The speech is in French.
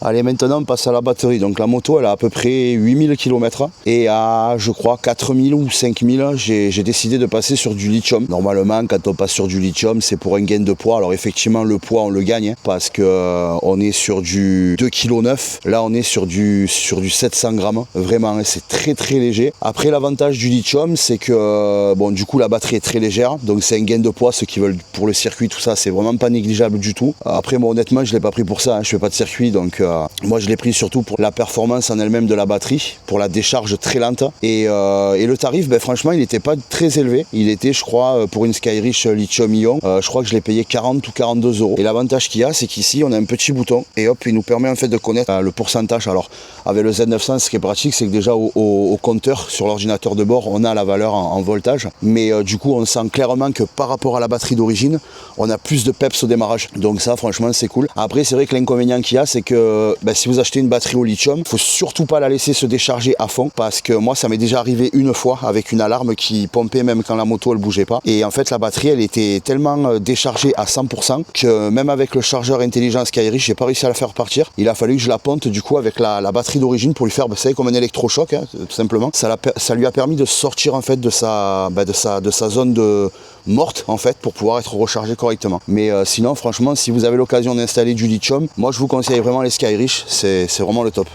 Allez, maintenant on passe à la batterie. Donc la moto elle a à peu près 8000 km et à je crois 4000 ou 5000 j'ai décidé de passer sur du lithium. Normalement quand on passe sur du lithium c'est pour un gain de poids. Alors effectivement le poids on le gagne parce que on est sur du 2,9 kg. Là on est sur du 700 grammes. Vraiment c'est très très léger. Après l'avantage du lithium c'est que bon du coup la batterie est très légère. Donc c'est un gain de poids. Ceux qui veulent pour le circuit tout ça c'est vraiment pas négligeable du tout. Après moi honnêtement je l'ai pas pris pour ça. Je fais pas de circuit donc moi je l'ai pris surtout pour la performance en elle-même de la batterie, pour la décharge très lente. Et le tarif, franchement, il n'était pas très élevé. Il était, je crois, pour une Skyreach lithium-ion, je crois que je l'ai payé 40 ou 42 euros. Et l'avantage qu'il y a, c'est qu'ici, on a un petit bouton et hop, il nous permet en fait de connaître le pourcentage. Alors, avec le Z900, ce qui est pratique, c'est que déjà au compteur, sur l'ordinateur de bord, on a la valeur en voltage. Mais du coup, on sent clairement que par rapport à la batterie d'origine, on a plus de peps au démarrage. Donc ça, franchement, c'est cool. Après, c'est vrai que l'inconvénient qu'il y a, c'est que si vous achetez une batterie au lithium, faut surtout pas la laisser se décharger à fond parce que moi ça m'est déjà arrivé une fois avec une alarme qui pompait même quand la moto elle bougeait pas et en fait la batterie elle était tellement déchargée à 100% que même avec le chargeur intelligent Skyreach j'ai pas réussi à la faire partir. Il a fallu que je la ponte du coup avec la batterie d'origine pour lui faire comme un électrochoc tout simplement. Ça lui a permis de sortir en fait de sa zone de morte en fait pour pouvoir être rechargé correctement. Mais sinon franchement si vous avez l'occasion d'installer du lithium, moi je vous conseille vraiment les Skyreach, c'est vraiment le top.